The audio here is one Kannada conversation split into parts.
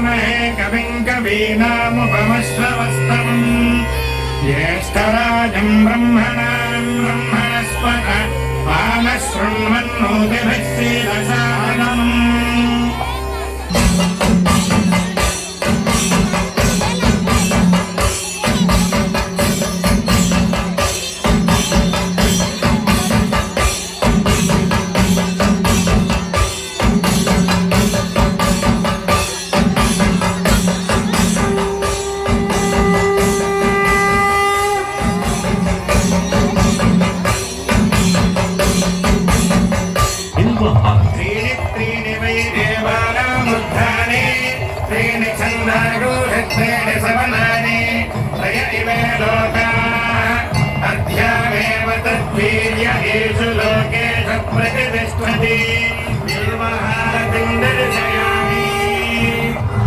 व्यासामहे कविं कवीनामुपमश्रवस्तमम् ज्येष्ठराजम् ब्रह्मणाम् ब्रह्मणस्पत आनशृण्वन्नोतिभिः सीदसादनम्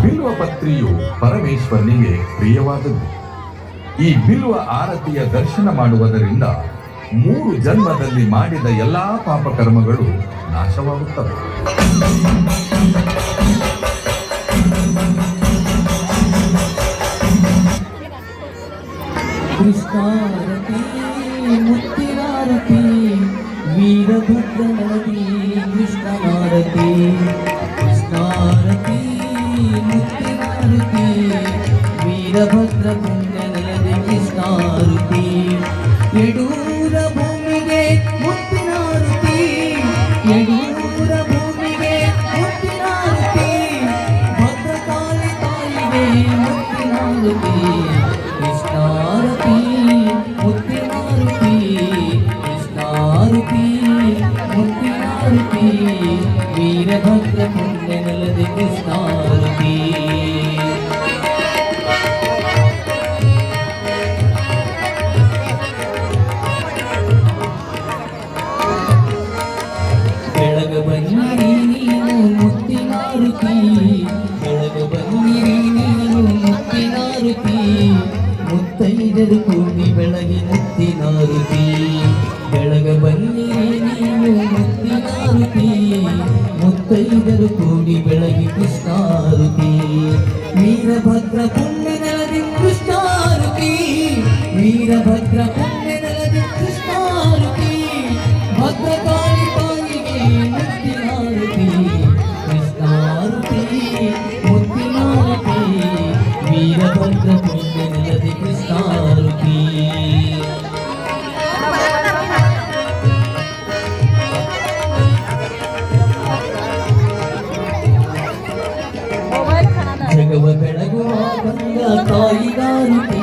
ಬಿಲ್ವ ಪತ್ರಿಯು ಪರಮೇಶ್ವರನಿಗೆ ಪ್ರಿಯವಾದದ್ದು. ಈ ಬಿಲ್ವ ಆರತಿಯ ದರ್ಶನ ಮಾಡುವುದರಿಂದ 3 ಜನ್ಮದಲ್ಲಿ ಮಾಡಿದ ಎಲ್ಲಾ ಪಾಪಕರ್ಮಗಳು ನಾಶವಾಗುತ್ತವೆ. ಕೃಷ್ಣಾರತಿ ಮುತ್ತಿನಾರತಿ ವೀರಭದ್ರನದಿ ಕೃಷ್ಣನಾರತಿ ಕೃಷ್ಣಾರತಿ ಮುತ್ತಿನಾರತಿ ವೀರಭದ್ರ ಪುಣ್ಯನದಿ ಕೃಷ್ಣಾರತಿ ಯಡೂರ ಭೂಮಿಗೆ ಮುತ್ತಿನಾರತಿ ಯಡೂರ ಭೂಮಿಗೆ ಮುತ್ತಿನಾರತಿ ಭದ್ರಕಾಳಿ ತಾಯಿಗೆ ಮುತ್ತಿನಾರತಿ ಕೃಷ್ಣಾರತಿ ಮುತ್ತಿನಾರತಿ ಕೃಷ್ಣಾರತಿ ಮುತ್ತಿನಾರತಿ ವೀರಭದ್ರ ಪುಣ್ಯನಲ್ಲದೆ ಕೃಷ್ಣಾರತಿ ಬೆಳಗ ಬನ್ನಿರಿ ನೀನು ಮುತ್ತಿನಾರತಿ ಬೆಳಗ ಬನ್ನಿರಿ ನೀನು ಮುತ್ತಿನಾರತಿ ಮುತ್ತೈದರು ಕೂಡಿ ಬೆಳಗಿ ಮುತ್ತಿನಾರತಿ ಬೆಳಗ ಬನ್ನಿರಿ ನೀನು ಮುತ್ತಿನಾರತಿ ಮುತ್ತೈದರು ಕೂಡಿ ಬೆಳಗಿ ಕೃಷ್ಣಾರತಿ ವೀರಭದ್ರ ಪುಣ್ಯನದಿ ಕೃಷ್ಣಾರತಿ ವೀರಭದ್ರ ಪುಣ್ಯನದಿ ಕೃಷ್ಣಾರತಿ ಭದ್ರಕಾಳಿ ತಾಯಿಗೆ ಮುತ್ತಿನಾರತಿ ಕೃಷ್ಣಾರತಿ ಮುತ್ತಿನಾರತಿ ವೀರಭದ್ರ ಪುಣ್ಯನದಿ ಕೃಷ್ಣಾರತಿ ಜಗವ ಬೆಳಗುವ ಗಂಗ ತಾಯಿಗಾರತಿ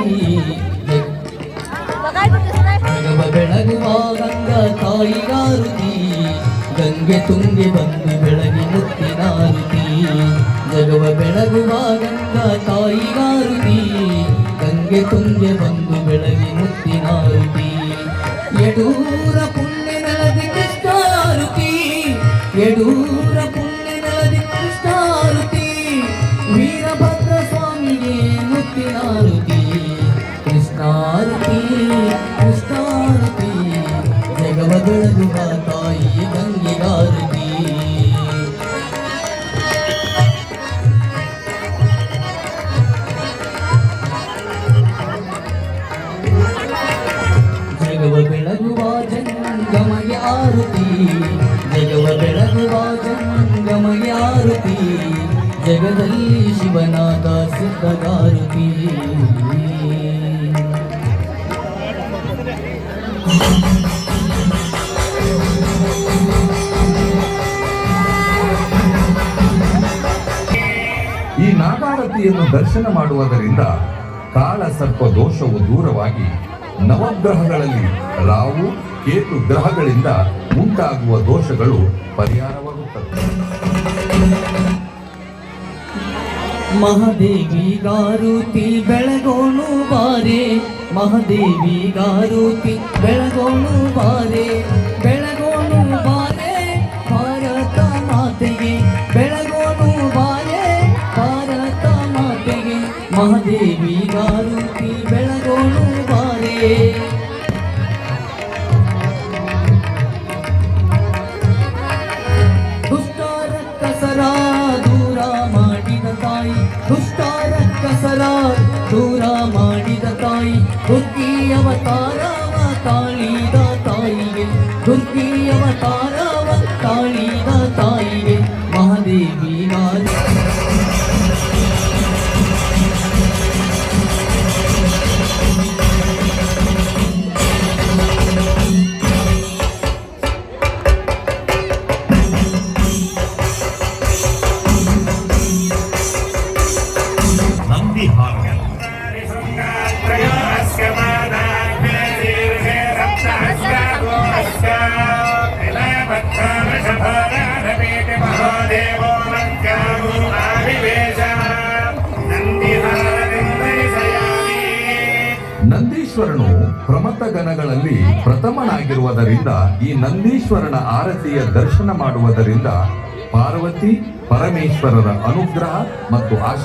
ಜಗವ ಬೆಳಗುವ ಗಂಗ ತಾಯಿಗಾರತಿ ಗಂಗೆ ತುಂಗೆ ಬಂದು ಬೆಳಗಿ ಮುತ್ತಿನಾರತಿ ಜಗವ ಬೆಳಗುವ ಗಂಗ ತಾಯಿಗಾರತಿ ಗಂಗೆ ತುಂಗೆ ಬಂದು ಬೆಳಗಿ ಮುತ್ತಿನಾರತಿ ಯಡೂರ ಪುಣ್ಯನದಿ ಕೃಷ್ಣಾರತಿ ಯಡೂರ ಪುಣ್ಯನದಿ ಕೃಷ್ಣಾರತಿ ವೀರಭದ್ರ ಸ್ವಾಮಿಗೆ ಮುತ್ತಿನಾರತಿ ಕೃಷ್ಣಾರತಿ ಕೃಷ್ಣಾರತಿ ಜಗವ ಬೆಳಗುವ ತಾಯಿ ಗಂಗೆಗಾರತಿ ಜಗವ ಬೆಳಗುವ ಜಂಗಮಗೆ ಆರತಿ ಜಗವ ಬೆಳಗುವ ಜಂಗಮಗೆ ಆರತಿ ಜಗದಲ್ಲಿ ಶಿವನಾದ ಸಿದ್ಧಗಾರತಿ ಈ ನಾಗಾರತಿಯನ್ನು ದರ್ಶನ ಮಾಡುವುದರಿಂದ ಕಾಳ ಸರ್ಪ ದೋಷವು ದೂರವಾಗಿ ನವಗ್ರಹಗಳಲ್ಲಿ ರಾಹು ಕೇತು ಗ್ರಹಗಳಿಂದ ಉಂಟಾಗುವ ದೋಷಗಳು ಪರಿಹಾರವಾಗುತ್ತವೆ. ಮಹಾದೇವಿಗಾರುತಿ ಬೆಳಗೋಣು ಬಾರೆ ಮಹಾದೇವಿಗಾರುತಿ ಬೆಳಗೋಣು ಬಾರೆ ಬೆಳಗೋಣು ಬಾರೆ ಭಾರತ ಮಾತೆಗೆ ಬೆಳಗೋಣು ಬಾರೆ ಭಾರತ ಮಾತೆಗೆ ಮಹಾದೇವಿಗಾರುತಿ ಬೆಳಗೋಣು ಬಾರೆ ದುಷ್ಟ ರಕ್ಕಸರ ದೂರ ಮಾಡಿದ ತಾಯಿ ದುಷ್ಟಾರ ಕಸರ ದೂರ ಮಾಡಿದ ತಾಯಿ ದುರ್ಗಿ ಅವತಾರವ ತಾಳಿದ ತಾಯಿಗೆ ದುರ್ಗಿ ಅವತಾರವ ತಾಳಿದ ತಾಯಿಗೆ ಮಹಾದೇವಿ ಗಾದೆ ನಂದಿಹಾರ त्रयोदस्य मादाभ्ये शीर्षे सप्तहस्रागोरस्य तिलयभद्रवृषभराधपेति महादेवो मत्यागो आविवेश नन्दिहारविन्दरिशयामि ನಂದೀಶ್ವರನು ಪ್ರಮಥ ಗಣಗಳಲ್ಲಿ ಪ್ರಥಮನಾಗಿರುವುದರಿಂದ ಈ ನಂದೀಶ್ವರನ ಆರತಿಯ ದರ್ಶನ ಮಾಡುವುದರಿಂದ ಪಾರ್ವತಿ ಪರಮೇಶ್ವರರ ಅನುಗ್ರಹ ಮತ್ತು ಆಶೀರ್ವಾದ